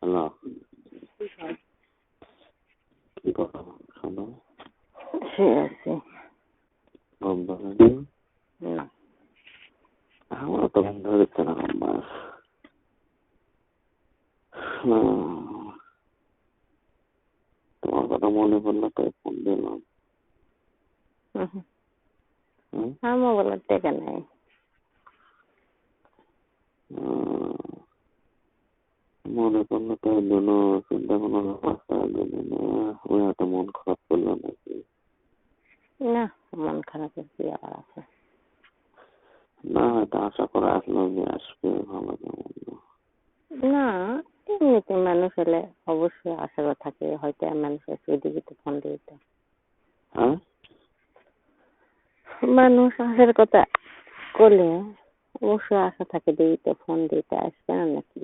Hello, কি কথা শোনো? সে আছে ঘুম ধরেনি? না। আমারও তো ঘুম ধরেছে না আমার। তোমার কথা মনে পড়লো তাই ফোন দিলাম। আমার মোবাইলের টেকা নেই। মনে পড়লো তাই জন্য চিন্তা কোনো ব্যবস্থা দিলে না। ওই একটা মন খারাপ করলো নাকি? না, মন খারাপের কি আবার আছে? না, হয়তো আশা করে আসলো যে আসবে ভালো কেমন। না, এমনিতে মানুষ হলে অবশ্যই আশা থাকে, হয়তো মানুষের সুদিকে ফোন দিতে। হ্যাঁ, মানুষ আসার কথা করলে অবশ্যই আশা থাকে দিতে, ফোন দিতে আসবে না নাকি?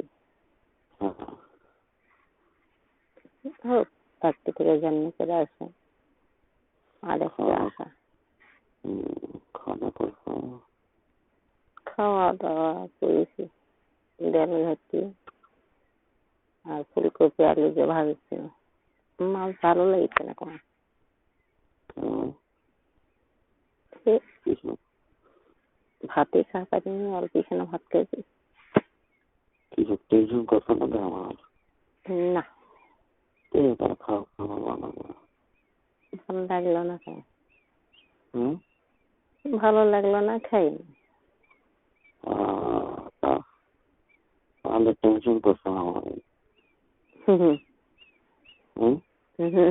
হোক, থাকতে থেকে জন্ম করে আসে আর একটা আশা। খাওয়া দাওয়া করেছি, ডাল ভাতি আর ফুলকপি আলু যে ভাজছিল। মাছ ভালো লেগেছে না কোনো। ভাতে খা পারিনি, অল্প এখানে ভাত খেয়েছি। কিছু টেনশন করছো না আমার? না, খাওয়া খাওয়া বানাবো। ভালো লাগলো না খাই। হুম, ভালো লাগলো না খাইনি। তাহলে টেনশন করছো আমার?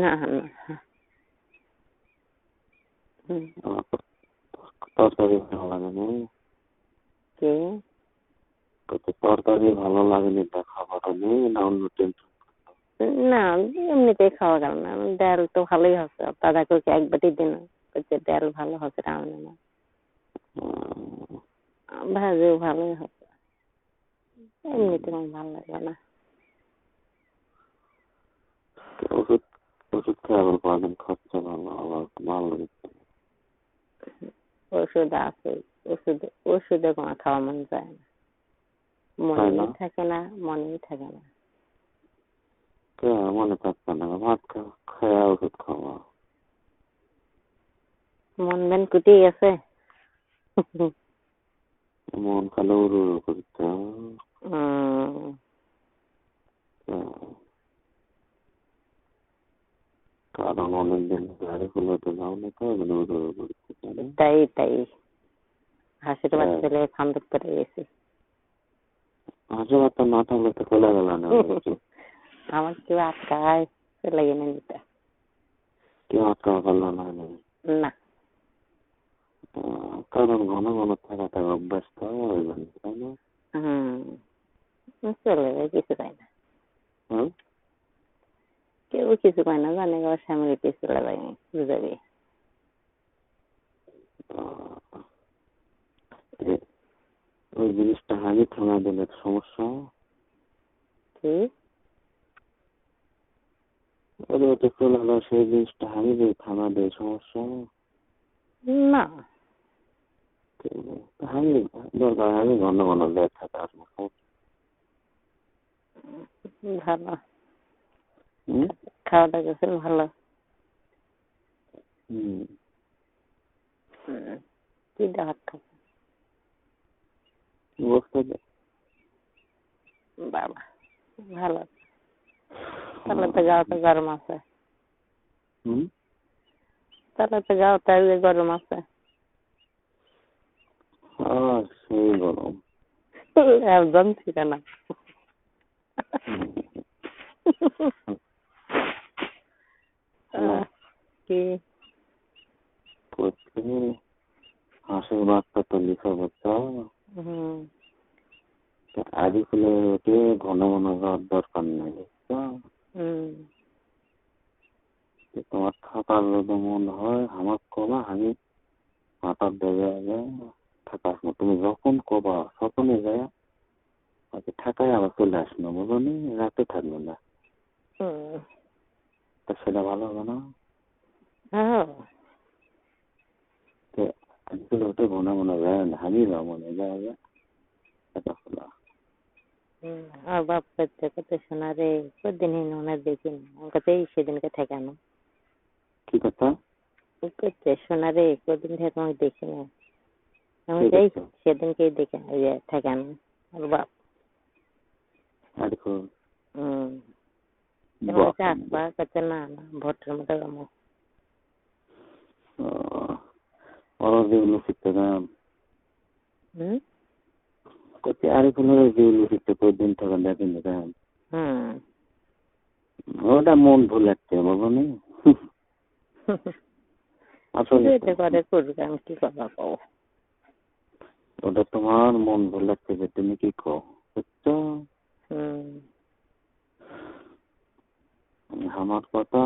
না না। তরকারি ভালো লাগেনি? কে? তরকারি ভালো লাগেনি, তা খাবারও নেই না অন্য টেনশন? না, এমনিতেই খাওয়া গেল না। ডাল তো ভালোই হচ্ছে, দাদাকে এক বাটি দিন ডাল ভালো হচ্ছে রান্না না, ভাজিও ভালোই হচ্ছে। এমনিতে আমার ভালো লাগলো না। ওষুধ ওষুধ খেয়ে আবার কদিন খাচ্ছে ভালো, আবার ভালো লাগছে। ওষুধ আছে, ওষুধে কোনো খাওয়া মন যায় না, মনেই থাকে না, মনেই থাকে না। মনে থাকছে না? ভাত খেয়ে ওষুধ খাওয়া। মন বেন কুটে গেছে। মন খালে উড়ু উড়ু করছে। কারণ অনেকদিন গাড়ি খুলতে যাও না তো, উড়ু উড়ু করছে। তাই হাসির বাচ্চা ছেলে খান্দক করে গেছে। হাসির বাচ্চা না থাকলে তো চলে গেল না। আমার কেউ আটকায় চলে গেলে নিতে। কেউ আটকা পারলো না? না, কারণ ঘন ঘন থাকাটা অভ্যাস তো ওই জন্য, তাই না? চলে যায়, কিছু পায় না। কেউ কিছু পায় না, জানে আবার ফ্যামিলিতে চলে যায় বুঝাবি। ওই জিনিসটা আগে থানা দিলে সমস্যা কি? ওটা চলে গেল, সেই জিনিসটা আগে দিয়ে থানা দেয় সমস্যা না, আমি দরকার আমি ঘন ঘন লেট থাকা আসবো। ভালো খাওয়া দাওয়া করছেন? ভালো। কি ডাক বাবা, ভালো। তাহলে তো গাওতে গরম আছে। তাহলে তো গাওতে গরম আছে। সেই গরম জানছি না। কি হাঁসের বাচ্চা তো লিখা বাচ্চা আদি খুলে ওঠে, ঘন ঘন যাওয়ার দরকার নেই। তোমার থাকার যদি মন হয় আমার কবা, আমি মাথার দেবে থাকা আসবো। তুমি যখন কবা তখনই যায় থাকায় আবার চলে আসবো, বুঝো নি? রাতে থাকবো না, তা সেটা ভালো হবে না? আজকে ওটা ঘন ঘন যায় না, আমি মনে যায় আর বাপ করতে করতে শোনা রে কদিন ওনার দেখিনি আমাকে সেদিনকে ঠেকানো কি কথা? করতে শোনা রে কদিন থেকে তোমাকে দেখি না আমি ঠিক যাই আছে। সেদিনকেই দেখে ঠেকানো আর বাপ আর কো তোমার আসবা করতে না না ভোটের মতো গামো ওরা যেগুলো শিখতে দাম হুম করতে আরে কোনো যেগুলো শিখতে কদিন থেকে দেখেন দাম ওটা মন ভুল লাগছে বলো না আসলে করে করবে আমি কি কথা কও ওটা তোমার মন ভুল লাগছে যে তুমি কি কও বুঝছো? আমার কথা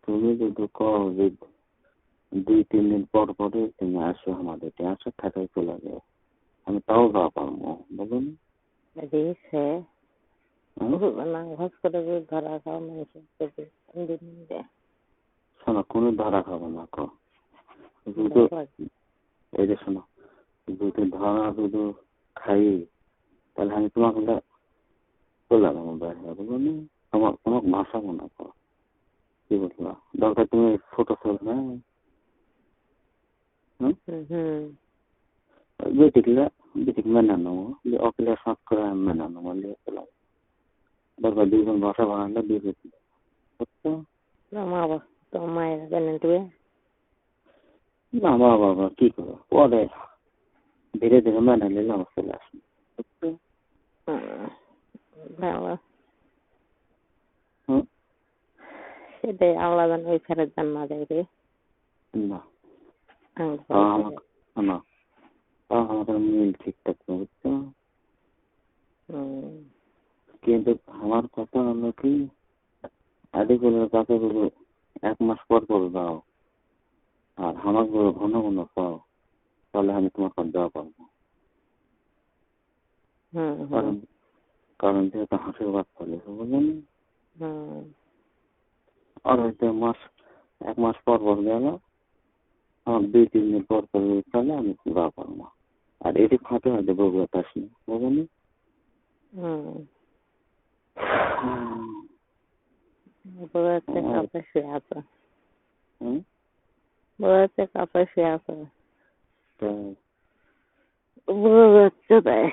তুমি যদি কও যে 2-3 দিন পর পরে তুমি আসো আমাদের আসো থাকাই চলে যাও আমি তাও যাওয়া পারবো বলুন দিয়েছে না ঘস করে ধরা খাওয়া মানুষের শোনো কোনো ধরা খাবো না কো দুধ এই যে শোনো যদি ধরা দুধ খাই তাহলে আমি তোমাকে চলে যাবো বাইরে বলুন তোমার তোমাকে ভাসাবো না কো কি বুঝলা দরকার তুমি ফটো ছবি না বেটিক মেনে নেবো অকেলে সাঁত করে আমি মেনে নেবো চলে দরকার 2 জন বাসা বানালে দিয়ে দিচ্ছি বুঝছো? তোমার মায়ের জানেন তুমি না বাবা কি করবো পরে ধীরে ধীরে মেনে নিলে আমার চলে আসবে বুঝছো? বাবা সেটাই আলাদা ওই ফেরত যান না যাই রে না আমাদের মিল ঠিক থাকবে বুঝছো? কিন্তু আমার কথা হলো কি আদিগুলোর কাছে গুলো 1 মাস পর পর দাও আর আমার গুলো ঘন ঘন পাও তাহলে আমি তোমার কাছে দেওয়া পারবো কারণ যেহেতু হাসির বাচ্চা লেখো বুঝলেন আর হয়তো 1 মাস পর পর গেল আমার 2-3 দিন পর পর তাহলে আমি দেওয়া পারবো আর এটি ফাঁকে হয়তো বগুড়াতে আসি বুঝলেন কাপড় শুয়ে আছে বলছে কাপড় শুয়ে আছে তাই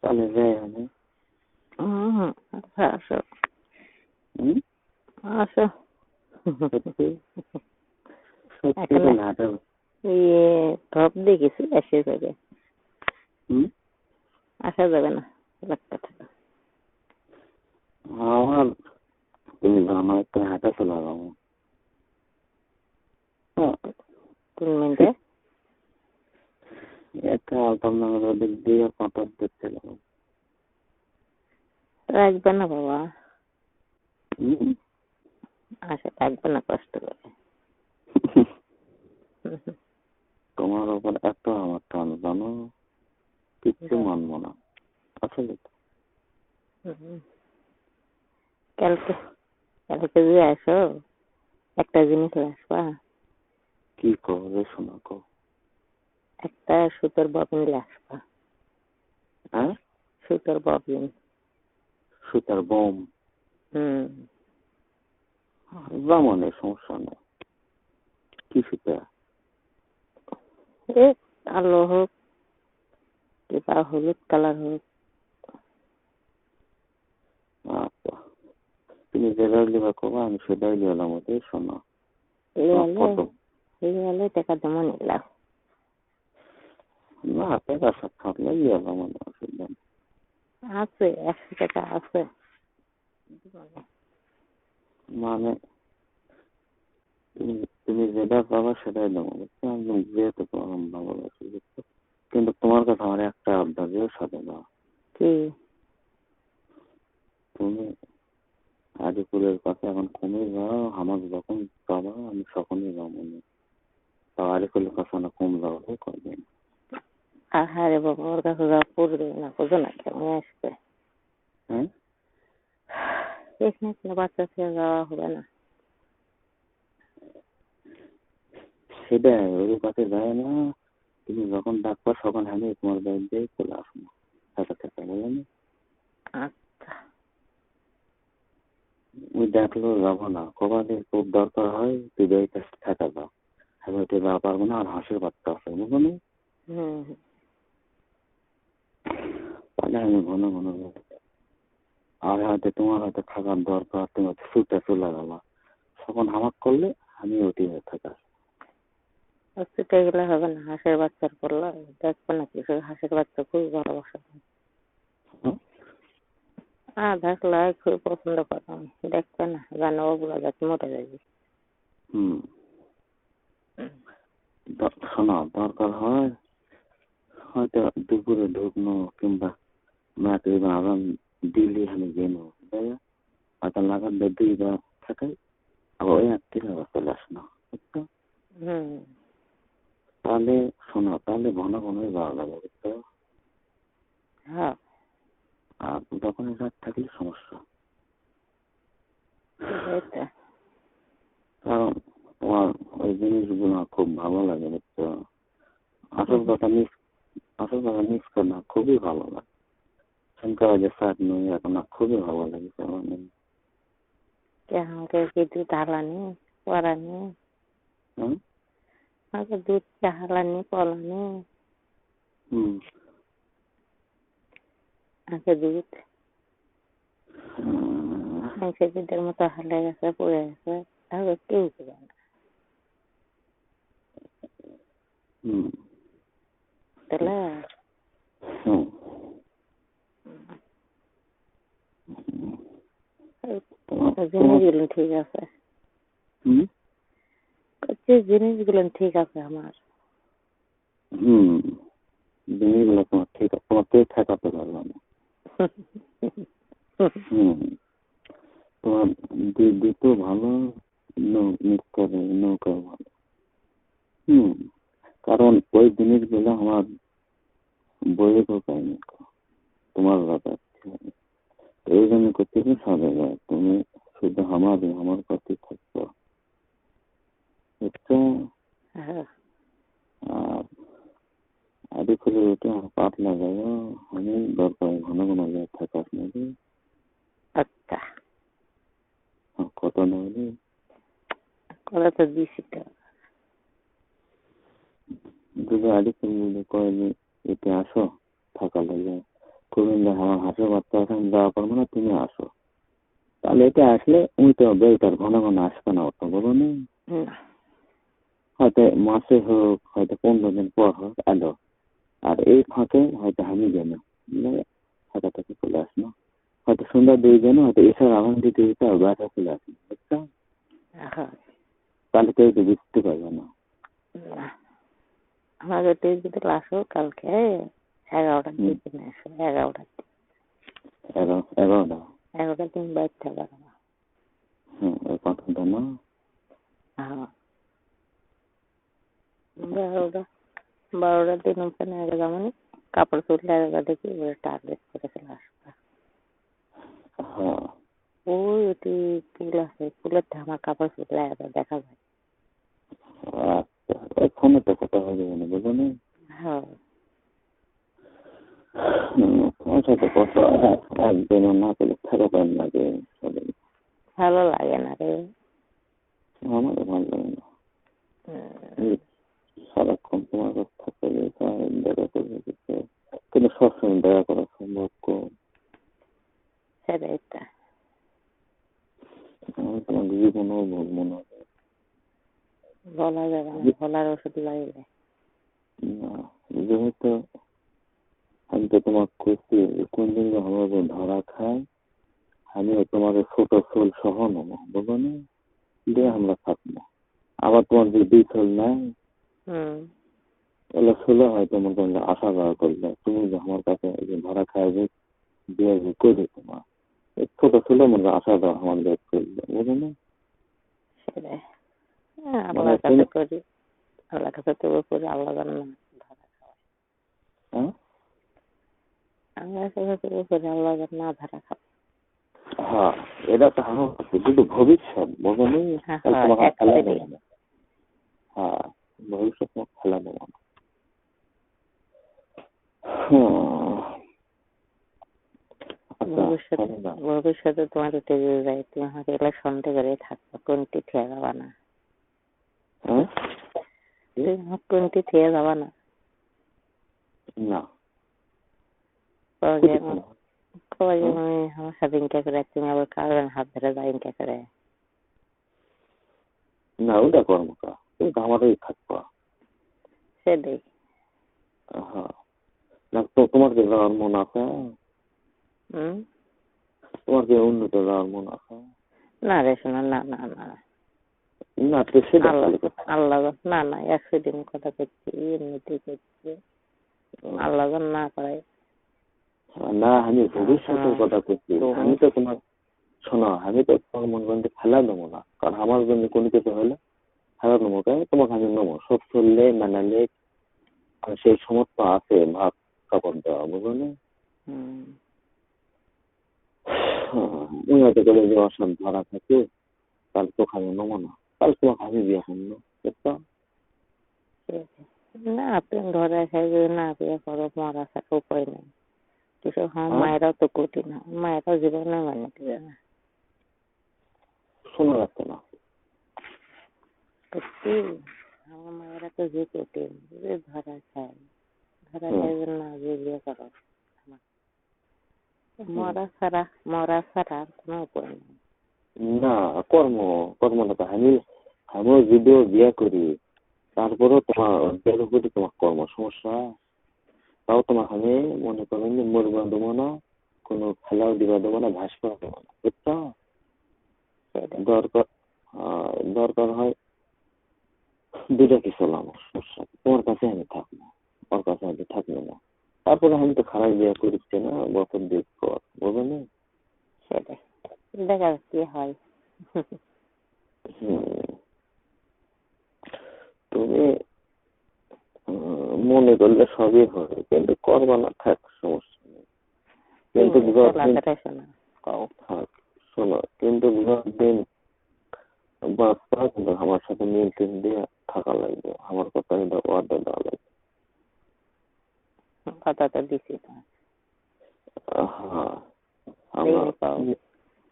তাহলে যাই আমি আসো আসো সত্যি টপ দেখেছি আসে যাবে আসা যাবে না একটা টাকা আমার তুমি আমার একটা হাঁটা চলে যাবো 3 মিনিটে একটা আলতামনগর দিক দিয়ে 5 দেখতে যাবো রাখবে না বাবা আশা রাখবে না কষ্ট করে তোমার উপর এত আমার টান জানো কিচ্ছু মানবো না আসলে কালকে কালকে যদি আসো একটা জিনিস আসবা কি করবে শোনা কো একটা সুতোর ববিন আসবা হ্যাঁ সুতোর ববিন সুতার বোম যেমন সমস্যা নেই কি সুতা কালো হোক কিংবা হলুদ কালার হোক আচ্ছা তুমি যেটাই লিবা করবো আমি সেটাই লিয়ালাম ওদের শোনো লিয়ালে টাকা দেবো নিলাম না টাকা সব থাকলে লিয়ালাম অসুবিধা আছে 100 টাকা আছে মানে তুমি যেটা পাবা সেটাই দেবো বুঝছো একদম যেহেতু ভালো লাগছে বুঝছো কিন্তু তোমার কাছে আমার একটা আবদার সাথে না কি তুমি আদিপুরের কাছে এখন কমে যাও আমার যখন পাবা আমি তখনই যাবো তা আদিপুরের কাছে না কম যাওয়া করবেন আরে বাবা ওর কাছে যাওয়া পড়বে না বুঝো না কেমন আসবে হ্যাঁ এখানে বাচ্চা ছেড়ে যাওয়া হবে না সেটাই ওর কাছে যায় না তুমি যখন ডাকবা তখন আমি তোমার বাড়িতে চলে আসবো টাকা টাকা বুঝলেন? আচ্ছা ওই দেখলেও যাবো না, কবালে খুব দরকার হয় তুই এই কাছে টাকা দাও, আমি ওইটা দেওয়া পারবো না, আর হাঁসের বাচ্চা আছে বুঝলি? তাহলে আমি ঘন ঘন যাই। আর হয়তো তোমার হয়তো থাকার দরকার, তুমি হয়তো ছুটে চলে গেল, তখন আমার করলে আমি ওটি হয়ে থাকা। ছুটে গেলে হবে না, হাঁসের বাচ্চার করলে দেখবো নাকি? হাঁসের বাচ্চা খুবই ভালোবাসা, দেখলে খুবই পছন্দ করে। দেখবে না জানো ওগুলো যাতে মরে যাবে। শোনা দরকার হয় হয়তো দুপুরে ঢুকনো কিংবা মাকে আরাম দিল্লি আমি গেনো হয়তো লাগান দুইটা থাকে, আবার ওই একদিন আবার চলে আসনো, বুঝছো? তাহলে শোনো, তাহলে ঘন ঘনই যাওয়া যাবে, বুঝছো? হ্যাঁ আর যখন রাত থাকলে সমস্যা, কারণ তোমার ওই জিনিসগুলো খুব ভালো লাগে, বুঝছো? আসল কথা মিস করে না, খুবই ভালো লাগে। শঙ্কর যে শাক নই এখন খুবই ভালো লাগছে মানে। আমাকে কি দুধ হালানি পরানি, আমাকে দুধ হালানি পলানি, আমাকে দুধ সে দুধের মতো হালে গেছে পড়ে গেছে, তাহলে কেউ দেবে না। তাহলে জিনিসগুলো ঠিক আছে, জিনিসগুলো ঠিক আছে আমার। জিনিসগুলো তোমার ঠিক আছে, তোমার পেট ঠেকাতে পারবো না। তোমার দিতে ভালো, নৌকা ভালো। কারণ ওই জিনিসগুলো আমার বইয়ে তো পাইনি, তোমার ব্যাপার এই জন্য করতে সাজা যায়, তুমি শুধু আমার কাছে থাকতো, বুঝছো? আর আদি করে ওটা পাট লাগাবো আমি, দরকার ঘন ঘন যায় থাকার নাকি। আচ্ছা কত নেবে? কত তো 20 টাকা। যদি আদি করে কয়ে যে এতে আসো থাকা লাগে, কুমিল্লা আমার হাঁসের বাচ্চা এখন যাওয়া পারবো না, তুমি আসো, তাহলে এটা আসলে ওই তো বেটার, ঘন ঘন আসবে না অত, বলো না? হয়তো মাসে হোক, হয়তো 15 দিন পর হোক এলো, আর এই ফাঁকে হয়তো আমি যেন ফাঁকা থেকে চলে আসলো, হয়তো সন্ধ্যা 2 যেন হয়তো এসব আগুন দিতে দিতে বেড়া চলে আসলো, বুঝছো? তাহলে কেউ তো বুঝতে পারবে না। আমাদের ডিজিটাল আসো কালকে 11টার দিকে আসো, 11টার দিন বাইর থাকা। ওই কথাটা না, 12টার দিন ওখানে আগে যেমন কাপড় চুল দেখি টার্গেট করে চলে আসবে। ওই ওটি ফুল আছে, ফুলের আমার কাপড় চুল দেখা যায়। ফোনে তো কথা হয়ে যাবে না, বুঝলো না? তোমার সাথে কথা একদিনও না পেলে থাকা পারেন লাগে, ভালো লাগে না রে, আমারও ভালো লাগে না। সারাক্ষণ তোমার কাছে থাকতে দেখা করবে, কিন্তু সবসময় দেখা করা সম্ভব কম। সেটাই তোমার জীবনও ভুল মনে হবে, বলা যাবে না, বলার ওষুধ লাগবে না। যেহেতু আমি তো তোমার করছি কোন দিন আমাকে ধরা খায়, আমিও তোমার ছোট ফুল সহ নেবো, বুঝলো না? দিয়ে আমরা থাকবো। আবার তোমার যে বিছল নাই তাহলে ছেলে হয়তো মনে করলে আসা যাওয়া করলে, তুমি যে আমার কাছে ধরা খায় যে বিয়ে করে তোমার ছোট ছিল মনে আসা যাওয়া আমার বেশ করলে, বুঝলো না? সেটাই আল্লাহর কাছে করি, আল্লাহর কাছে তবু করি, আল্লাহ জানে না ধরা খাওয়ায়। আল্লাহর কাছে তবু করি, আল্লাহ জানে না ধরা খাওয়ায়। হ্যাঁ, এটা তো আমার শুধু ভবিষ্যৎ, বুঝলো না? তোমাকে খেলা দেবো না। হ্যাঁ, ভবিষ্যৎ তোমাকে খেলা দেবো না। ভবিষ্যতে তোমার উঠে যায়, তুমি আমাকে ইলেকশনটা করে থাকবো, কোনটি থেকে যাবা না, কোনটি থেকে যাবা না। না আমার সাথে ইনকা করে তুমি আবার কারণ হাত ধরে যায় ইনকা করে। না ওটা করবো কা, ওটা আমারই থাকবো সেটাই। হ্যাঁ না তো তোমার কি যাওয়ার মন আছে? তোমার কি অন্যতে যাওয়ার মন আছে? না রে শোনা, না না না না তো সেটা আল্লাহ না না 100 দিন কথা করছি, এমনিতেই করছি, আল্লাহ না করাই। না আমি ভবিষ্যতের কথা করছি, আমি তো তোমার শোনো, আমি তো তোমার মন বন্ধে ফেলা নেবো না, কারণ আমার জন্য কোনো কিছু হলে ফেলা নেবো, তোমাকে আমি নেবো, সব চললে মানালে সেই সমর্থ আছে ভাব কাপড় দেওয়া, বুঝলো না? করে যে অসান ধরা থাকে, তাহলে তোকে আমি নেবো না, তাহলে তোমাকে আমি বিয়ে করবো, বুঝছো? না তুমি ধরে খাইবে না, বিয়ে করো, মরা থাকা উপায় নেই কিছু। মায়েরাও তো কঠিন, মায়েরাও জীবনে মানে দিবে না। শোনা যাচ্ছে না সত্যি, আমার মায়েরা তো যে কঠিন, ধরা খায়, ধরা খাইবে না যে বিয়ে করো। মরা ছাড়া কোনো উপায় নেই। না কর্মটা তো আমিও যদিও বিয়ে করি, তারপরেও তোমার প্রতি তোমার কর্ম সমস্যা, তাও তোমাকে আমি মনে করেন যে মরবা দেবো না, কোনো খেলাও দিবা দেবো না, ভাসবা দেবো না, বুঝছো? দরকার হয় দুটা কিছু আমার সমস্যা, তোমার কাছে আমি থাকবো, ওর কাছে আমি থাকবো না, তারপরে আমি তো খারাপ বিয়ে করছি না, বছর 2 পর, বুঝলি? সেটাই দেখা কি হয়। তুমি মনে করলে সবই হয়, কিন্তু করবা না, থাক, সমস্যা নেই। কিন্তু শোনো, কিন্তু দিন বাচ্চা কিন্তু আমার সাথে মিল টিল দিয়ে থাকা লাগবে, আমার কথা অর্ডার দেওয়া লাগবে। কথা তো দিছি।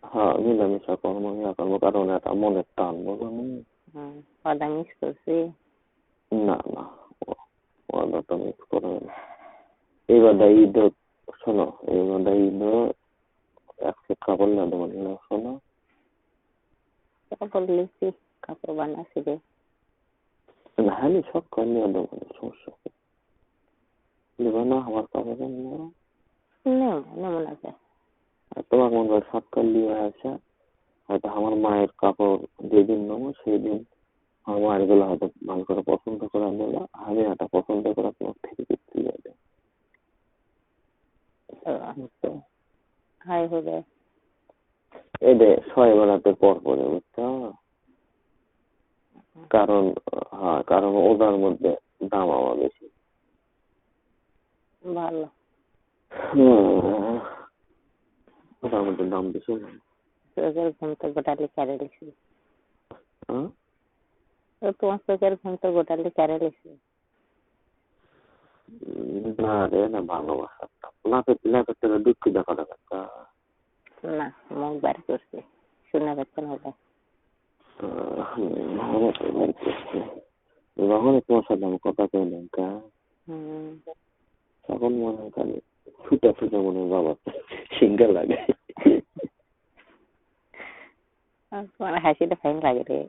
হ্যাঁ মিলামিশা কর্ম কর্ম, কারণ এটা মনের টান, বুঝলি? কথা মিস করছি না না, ওটা মিস করে না। এইবার ঈদ, শোনো, এইবার ঈদ একশো কাপড় না দেবো না, শোনো, কাপড় লিখছি, কাপড় বানাচ্ছি রে। আমি সব কাজ নিয়ে দেবো, সমস্যা নেবে না, আমার কাপড় নেমন আছে। তোমার মনে হয় সব কাজ নিয়ে আসা, হয়তো আমার মায়ের কাপড় যেদিন নেবো সেই দিন আমার মায়ের গুলো হয়তো ভালো করে পছন্দ করে নেবো, আমি এটা পছন্দ করে তোমার থেকে দেখতে যাবে। হাই হবে এদের 6 বেলাতে পর পরে, বুঝছো? কারণ ওটার মধ্যে দাম আমার বেশি। ভালো, ওটার মধ্যে দাম বেশি না। ঘুম তো গোটালি চারে লিখছি, তোমার চোখের ঘুম তো গোটালি চারে লিখছি। না রে, না ভালোবাসা থেকে দুঃখ দেখা দেখা না, মুখ বার করছে, শুনে পাচ্ছেন ওটা। যখন তোমার সাথে আমি কথা কইলাম তখন মনে হয় খালি ছুটা ছুটা মনে হয় বাবা সিঙ্গা লাগে, তোমার হাসিটা ফাইন লাগে রে।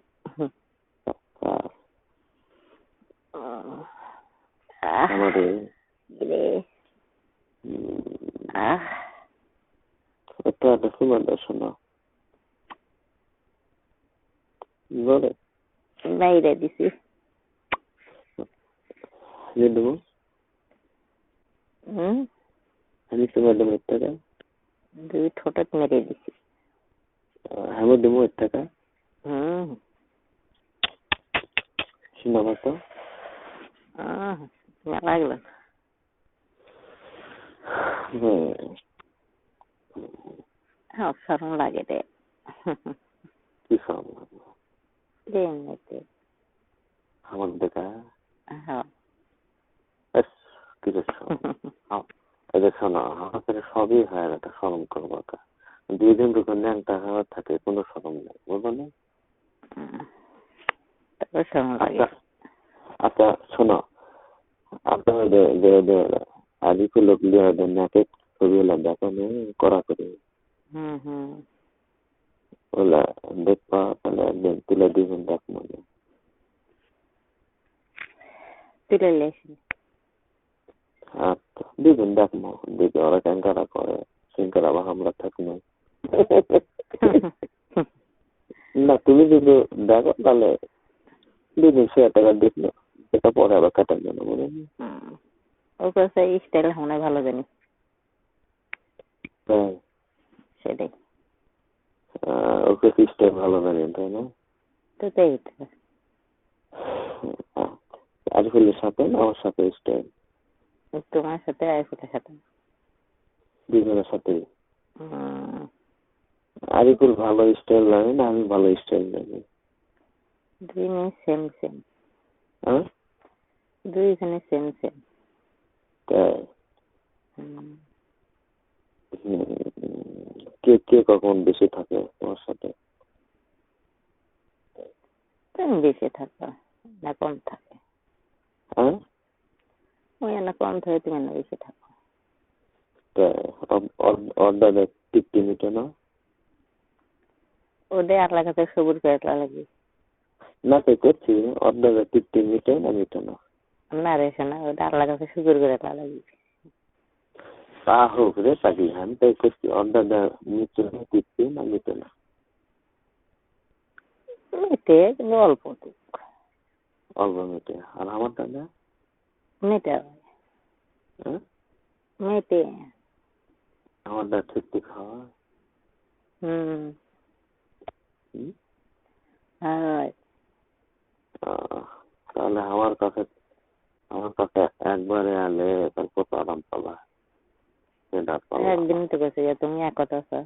বাইরে দিছি দেবো, আমি তোমার দেবো 1 টাকা, 2 ঠোঁট মেরে দিছি। আমি দেবো 1 টাকা। শোনা তো লাগলো, সরম লাগে রে। কি সরম লাগে এমনিতে আমার দেখা? হ্যাঁ কিছু এই যে শোনো, আমার কাছে সবই হয় না, এটা স্মরণ করবো। 2 দিন দুটো ন্যাংটা খাবার থাকে, কোনো স্মরণ নেই, বুঝলো না? তারপর সময় লাগে। আচ্ছা আচ্ছা শোনো, আপনার আলিপুর লোক নাকে ছবি হলো দেখো নেই করা করে ওলা দেখবা, তাহলে একদিন তুলে দিবেন, দেখ মনে তুলে লেছি। আচ্ছা দিবেন, দেখ দেখে ওরা ক্যাঙ্কারা করে, সিঙ্কারা বা হামলা থাকলে না, তুমি যদি দেখো তাহলে দিবেন, 1,000 টাকা দিল, সেটা পরে আবার কাটার জন্য বলে ওর কাছে স্টাইল মনে ভালো জানি, সেটাই ওকে সিস্টেম ভালো জানেন, তাই না? তো তাই তো। আরিফুলের সাথে না আমার সাথে স্টাইল? তোমার সাথে আরিফুলের সাথে, দুজনের সাথে। আরিফুল ভালো স্টাইল লাগে না আমি ভালো স্টাইল লাগে? দুজনে সেম সেম। হ্যাঁ, দুইজনে সেম সেম। তাই? কে কে কখন বেশি থাকে তোমার সাথে? তুমি বেশি থাকো না কম থাকে? হ্যাঁ, ওই না কম থাকে, তুমি না বেশি থাকো। অর্ডার টিকটি মিটে না? ওদের আটলা কাছে সবুজ করে লাগে না, তো করছি অর্ডার টিকটি মিটে না, মিটে না? না রে শোনা, ওদের আটলা কাছে সুন্দর করে লাগে। তা হোক রে পাখি, আমি তাই করছি অর্ডার মিটে না, টিকটি না মিটে না? মেটে কিন্তু অল্প টুক। অল্প মিটে, আর আমার দাদা মেটে মেটে আমার দা ঠিক ঠিক খাওয়া। তাহলে আমার কাছে একবারে আলে তার কত আরাম পালা, সেটা পালা। একদিন তো গেছে তুমি এক কথা আছো।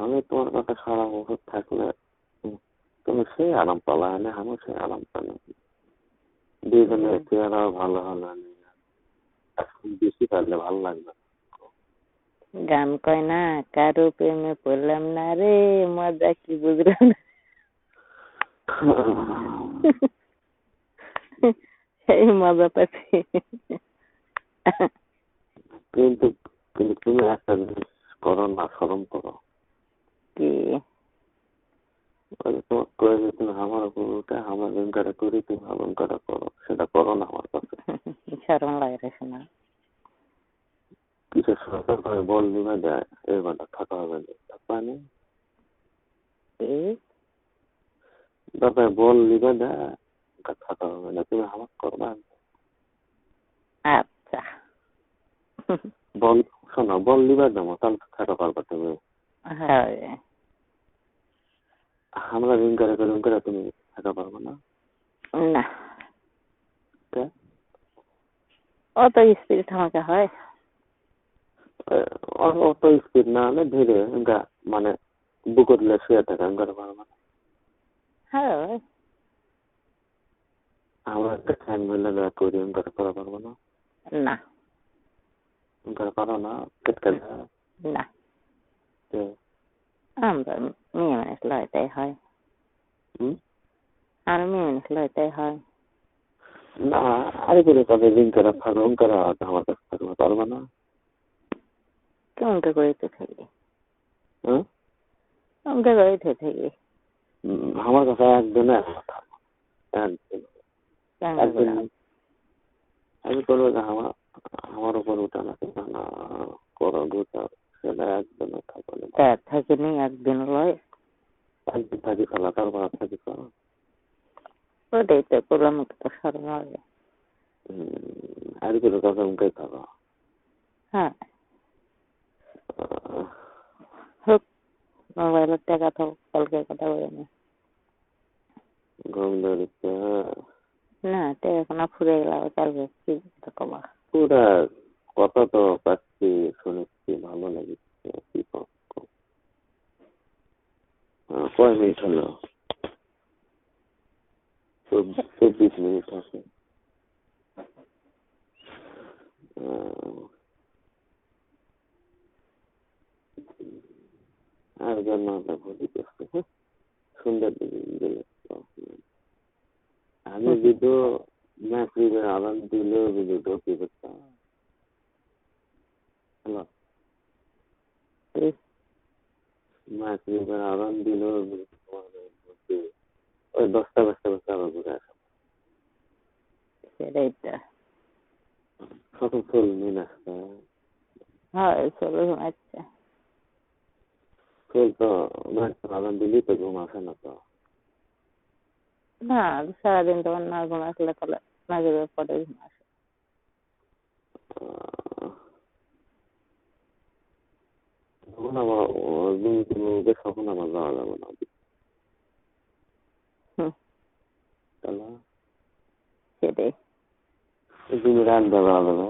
আমি তোমার কাছে সারা বছর থাকলে তুমি সেই আরাম পালা, না আমি সেই আরাম পালা। দুজনের চেহারাও ভালো হলো, বেশি পারলে ভালো লাগবে। গান কয় না, কারো প্রেমে পড়লাম না রে, মজা কি বুঝলাম না। সেই মজা পাচ্ছি। কিন্তু কিন্তু তুমি একটা জিনিস করো না, স্মরণ করো কি? তোমার প্রয়োজন, তুমি আমার উপর উঠে আমার অহংকার করি, তুমি অহংকার করো, সেটা করো না আমার কাছে। শরম লাগে রে শোনা। কিসের সরকার করে বল নিবে যায়, এই ঘন্টা থাকা হবে না, পানি বল নিবে দেয়, থাকা হবে না, তুমি আমার করবা। আচ্ছা বল শোনো, বল নিবে দেবো, তাহলে থাকা পারবা তুমি। আমরা রিঙ্কারে করে তুমি থাকা পারবো না। না অত স্পিরিট আমাকে হয়, অত স্পিড না হলে ধীরে মানে বুকত শুয়ে থাকা করে পারবো না। আমরা একটা ফ্যান মিলে করি করে করা পারবো না। না করে পারো না, কেটে না আমরা মেয়ে মানুষ লয়টাই হয়, আর মেয়ে মানুষ লয়টাই হয় না। আরে করে তাদের রিং করা ফাঁক করা আমার কাছে থাকবে পারবো না। কেমন করে তো থাকি, অঙ্কা করে তো থাকি আমার কাছে একদিন আমি করবো আমার উপর উঠা না করো দুটা, সেটা একদিন থাকিনি, একদিন লয় একদিন থাকি ফেলা, তারপর থাকি করো, ওটাই তো করলাম, তো সরম লাগে। আর করে কথা উনকাই থাকো। হ্যাঁ হোক, মোবাইলের টাকা থাক, কালকে কথা বলে নি ঘুম ধরেছে না, টাকা ফুরে গেল কালকে, কি কমা পুরা কথা তো পাচ্ছি, শুনেছি, ভালো লাগছে। কি কয় মিনিট হলো? 24 মিনিট আছে। জন্মাতে ভুলি করছে সুন্দর দিকে আমি ভিডিও মাগরিবের আজান দিলেও ভিডিও কি করতাম হ্যালো মাগরিবের আজান দিলেও ওই 10টা আবার ঘুরে আসা সেটাই তো সকল চল নিন আসতে হয় চলো আচ্ছা চল তো আজান দিলি তো ঘুম আসে না তো না সারাদিন তোমার না ঘুম আসলে তাহলে মাগরিবের পরে ঘুম আসে তখন আমার তখন আমার যাওয়া যাবে না তাহলে সেটাই তুমি রান্না যাওয়া যাবে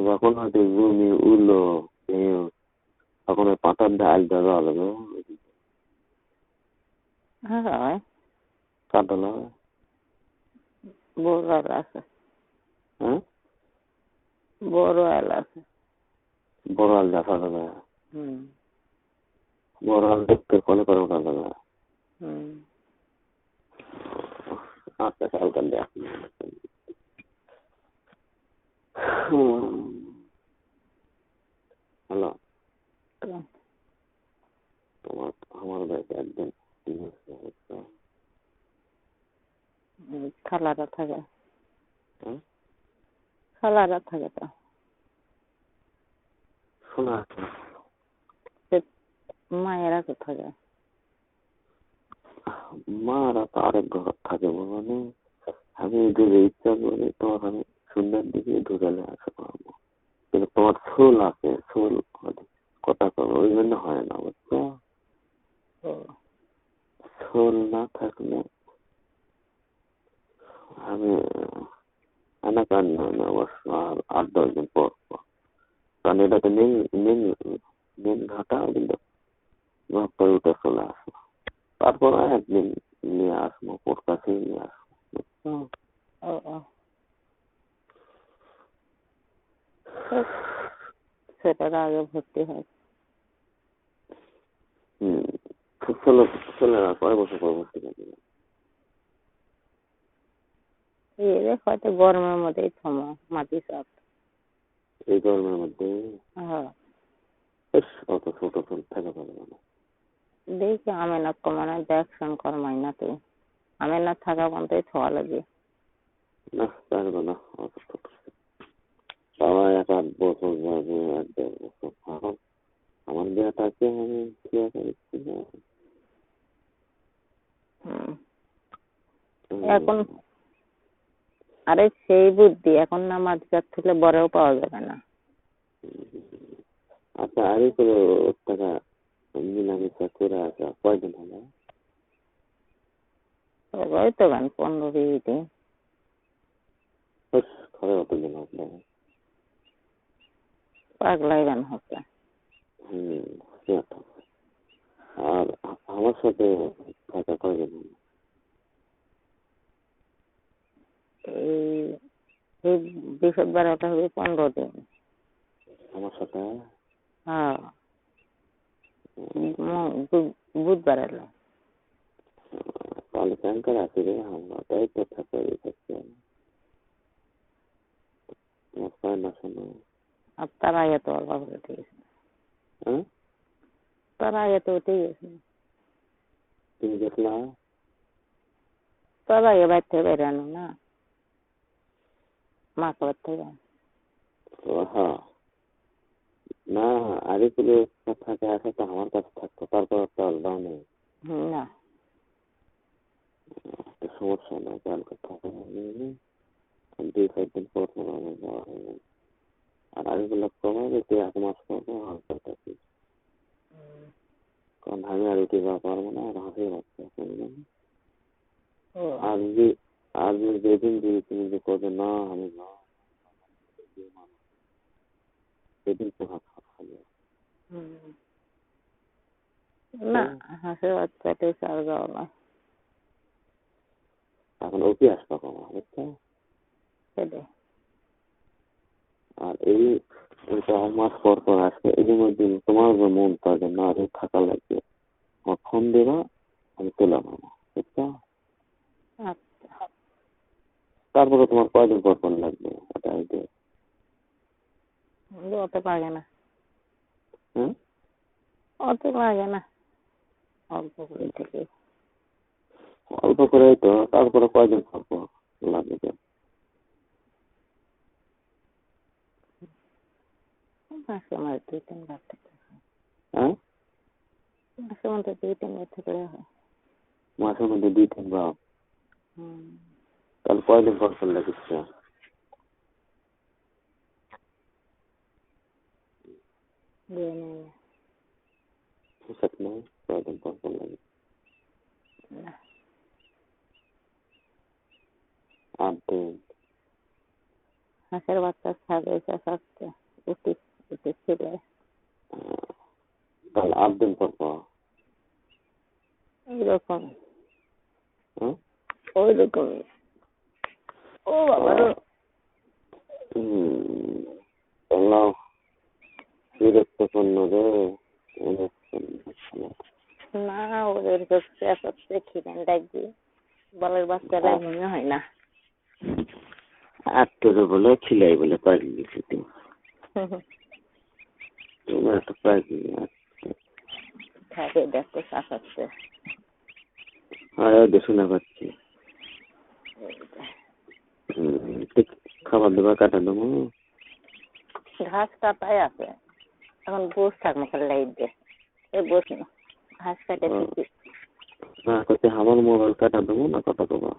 যখন হয়তো ঘুমি উঠলো তখন ওই পাতার ডাল দেওয়া যাবে হয় কাটলা বড় আল আছে হ্যাঁ বড় আল আছে বড় আল দেখা যাবে বড় আল দেখতে কলে করে ওঠা যাবে আচ্ছা কালকে দেখ হ্যালো তোমার আমার বাড়িতে একদম খালারা থাকে খালারা থাকে তো শোনা মায়েরা তো থাকে মারা তো আরেক ঘর থাকে মানে আমি ঢুকে ইচ্ছা করি তোমার আমি সুন্দর দিকে ঢুকালে আসা পারবো কিন্তু তোমার সোল আছে সোল কথা করো ওই জন্য হয় না বুঝছো সোল না থাকলে আমি অবশ্য আর 8-10 দিন পর কারণ এটাকে মেন ঘাটা কিন্তু পরে উঠে চলে আসবো তারপর একদিন নিয়ে আসবো ওর কাছে নিয়ে আসবো বুঝছো সেটার আগে ভর্তি হয় ছেলেরা কয় বছর পর ভর্তি করবে হয়তো গরমের মধ্যেই থমো মাটি সব এই গরমের মধ্যে অত ছোট ছোট থাকা পারবে না দেখি আমেনা কমানো দেখছেন কর্মাই না তুই আমেনা থাকা পর্যন্তই থোয়া লাগে না পারবে না অত ছোট বাবা 1-8 বছর যাবে 1-1.5 বছর থাকুক আমার বিয়েটাকে আমি ক্রিয়া করেছি না এখন আরে সেই বুদ্ধি এখন না মাঝখান থেকে বড়ও পাওয়া যাবে না আচ্ছা আরে করে ওর টাকা মিলামিশা করে আসা কয়দিন হলো ওই তো গান 15-20 দিন ঘরে অতদিন হবে পাগলাই গান হচ্ছে আর আমার সাথে থাকা কয়দিন হলো এই বৃহস্পতিবারটা হবে 15 দিন আমার সাথে হ্যাঁ বুধবার এলো তাহলে ব্যাংকার আছে রে আমরা তাই তো থাকতে না শোনো আর তারা এত অল্প করে উঠে গেছে তারা এত উঠে গেছে তুমি দেখলা তারা এবার থেকে বেরানো না মা কবার থেকে হ্যাঁ না আরে গুলো থাকে আসে তো আমার কাছে থাকতো তারপর তো আলাদা নেই না সমস্যা নাই কালকে থাকে 2-4 দিন পর আমার যাওয়া হয়ে গেল আর আরেকগুলো কমাবে তুই 1 মাস পর হালকা থাকি কারণ আমি আর উঠে যাওয়া পারবো না আর হাসে রাখতে আর যেদিন যদি তুমি যে করবে না আমি না সেদিন তো হাত খাবে না হাসে বাচ্চাটাই চার যাওয়া না এখন ওকে আসবা কমা বুঝছো সেটাই আর এই ওইটা মাস পর পর আসবে। এর মধ্যে তোমার যে মনটা যে না রে থাকা লাগবে, আমার ফোন দেবা, আমি তুলে নেবো, বুঝছো? আচ্ছা, তারপরে তোমার কয়দিন পর ফোন লাগবে এটা আইডিয়া। অত লাগে না, হ্যাঁ, অত লাগে না, অল্প করে থেকে অল্প করে তো তারপরে কয়দিন পর পর লাগবে। মাসে আমার 2-3 বার থেকে, হ্যাঁ, মাসে মধ্যে 2-3 বার থাকলে হয়। মাসের মধ্যে 2-3 বার, হুম, তাহলে কয়দিন পর ফোন লাগিচ্ছে? 2 মহিনে। হিসাব নেই কয়দিন পর ফোন লাগে। না, 8 দিন। হাঁসের বাচ্চা ছাড়ে আসতে উঠেছিল, তাহলে 8 দিন পর পর। ওইরকম হ্যাঁ, ওইরকমই। ও বাবা রে। আল্লাহ বিরক্তপূর্ণ রে। না, ওদের হচ্ছে আসতে খিদেন ডাকবি, বলের বাচ্চারা মনে হয় না। আত্মীয় বলে খিলাই বলে পারি গেছি তো তোমার একটা পারি খাবে দেখতে শাসাচ্ছে। আর ওদের শোনা পাচ্ছি। খাবার দাবার কাটা দেবো। ঘাস কাটাই আছে, এখন বস থাক মুখের লাইট দিয়ে বস না, ঘাস কাটে না করতে আমার মোবাইল কাটা দেবো না কথা দেবো।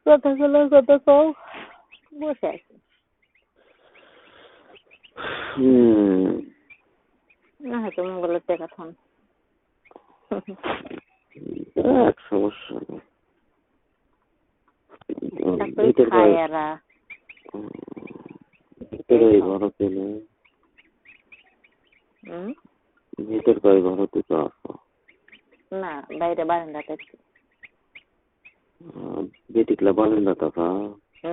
কথা কও, বসে আছি। না হয়তো মোবাইলের টাকা থাম এক সমস্যা নেই। খায় এরা ভিতরে ঘর পেলে ভিতর কয় ঘর থেকে আসো না, বাইরে বারান্দাতে বেটিকলা বারান্দা থাকা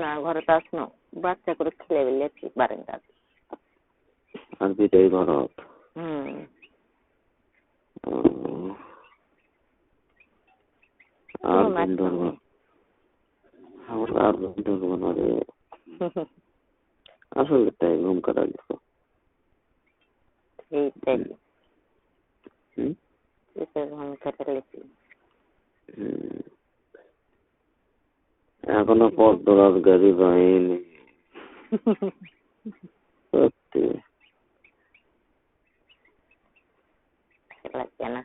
না, ঘরে তো আসনো বাচ্চা করে খেলে বেরিয়েছি বারান্দাতে। আর ভিতরে ঘর। আর ধরবো আমার আর ধরবো না রে। আসলে তাই ঘুম কাটা গেছে। এখনো পথ ধরার গাড়ি বাইনি সত্যি লাগবে না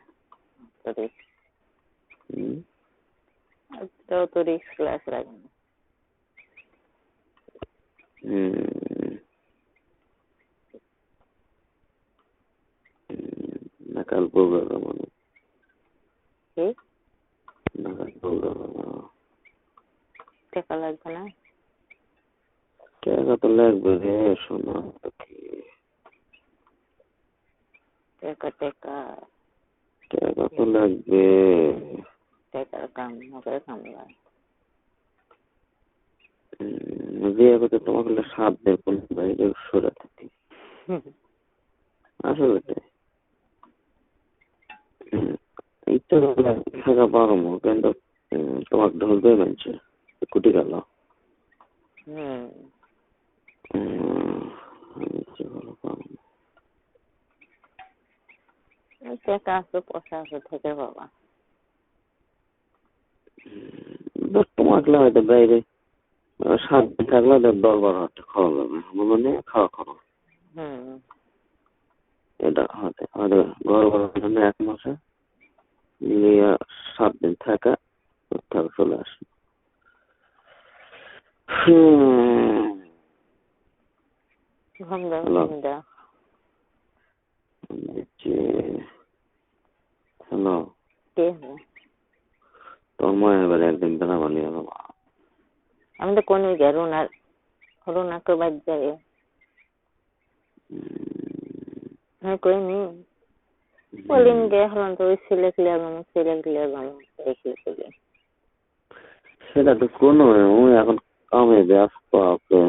তো রিস্ক ক্লাস লাগে না। নাকাল বউরা মানে নাকাল বউরা টাকা লাগবে না, টাকা তো লাগবে রে শোনা। টাকা টাকা টাকা তো লাগবে। টাকার কাম নগরে কামলা বিয়ে করতে তোমাকে 7 দিন কোন বাইরে সরে থাকি আসলে ইচ্ছা থাকা পারবো কিন্তু তোমাকে ঢুকবে মানছে কুটি গেল। টাকা আছে পয়সা আছে থেকে বাবা তোমাকে হয়তো বাইরে 7 দিন থাকলে 10-12 হাজার খাওয়া যাবে মানে খাওয়া খাওয়া এটা হতে হয়তো ঘর ভাড়ার জন্য 1 মাসে 7 দিন থাকা চলে আসে। হ্যালো, তোর মা এবার একদিন বেলা বানিয়ে আমি তো কোন রোনাকে বাদ যাবে কইনি বলিন গে হলাম তো ওই ছেলে সেটা তো কোনো এখন কামে ব্যস্ত আছে।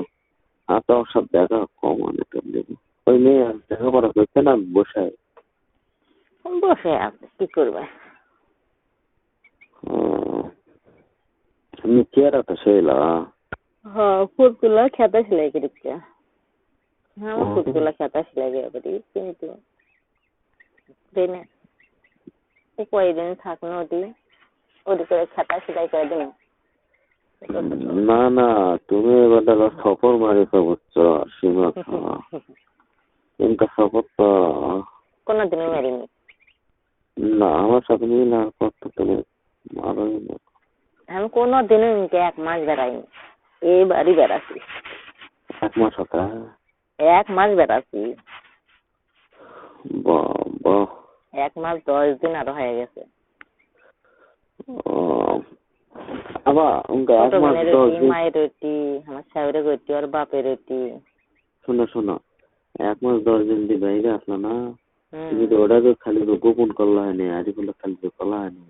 তো ওর সাথে দেখা কম অনেকটা দেবো। ওই মেয়ে লেখাপড়া করছে না বসে? বসে আছে, কি করবে? আমি চেয়ারা তো সেইলা। হ্যাঁ, ফুলতুলা খেতা সেলাই করেছে। হ্যাঁ, ফুলতুলা খেতা সেলাই করে কিন্তু ট্রেনে কয়েকদিন থাকলো ওদি করে খেতা সেলাই করে দিন। না না, তুমি এবার সফর মারিছো বুঝছো সীমা। কিন্তু সফর তো কোনোদিনও মারিনি। না, আমার সাথে মিল আর কত তুমি মারোই না। আমি কোনোদিনও ইনকে 1 মাস বেড়াইনি, এবারই বেড়াচ্ছি। 1 মাস হতা? 1 মাস বেড়াচ্ছি। বাবা, 1 মাস 10 দিন আরো হয়ে গেছে। আবার উনকা 1 মাস 10 দিন মায়ের রুটি, আমার শাশুড়ি রুটি আর বাপের রুটি। শোনো 1 মাস 10 দিন দিয়ে বাইরে আসলো না, তুমি তো ওটাকে খালি গোপন করলা হয়নি, আজ বলে খালি তো কলা হয়নি।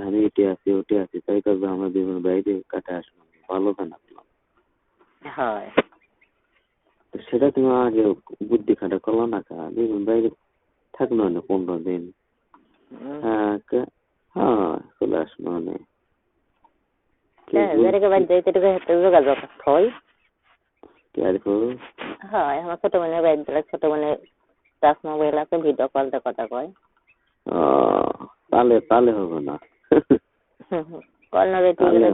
আমি এটি আছি তাই করবে, আমার জীবন বাইরে কাটে আসলাম, ভালো কেন আসলাম? হয়, সেটা তুমি আগে বুদ্ধি খাটা করলো না কা, জীবন বাইরে থাকলো না 15 দিন। হ্যাঁ চলে আসলো না। আমার ছোট বোনের বাড়ি, ছোট বোনের টাচ মোবাইল আছে, ভিডিও কলতে কথা কয়। তালে হবে না। কল না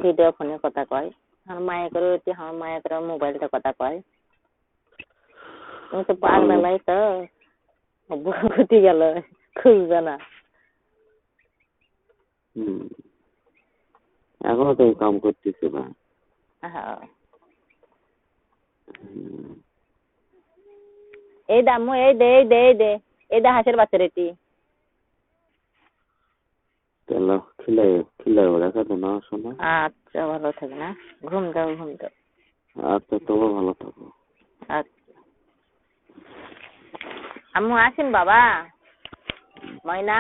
ভিডিও ফোনে কথা কয়। আমার মায়ের করে আমার মায়ের করে মোবাইলটা কথা কয়। তুমি তো পাগলা লাই তো ঘুটি গেল, খুঁজবে না। এখনো তো কাম করতেছি না। এই দাম্মু, এই দে হাঁসের বাচ্চা রেটি। খিলাই রাখা তো না শোনা। আচ্ছা, ভালো থাকে না, ঘুম দাও। আচ্ছা, তোমার ভালো থাকো। আচ্ছা, আম্মু আসেন বাবা, ময়না।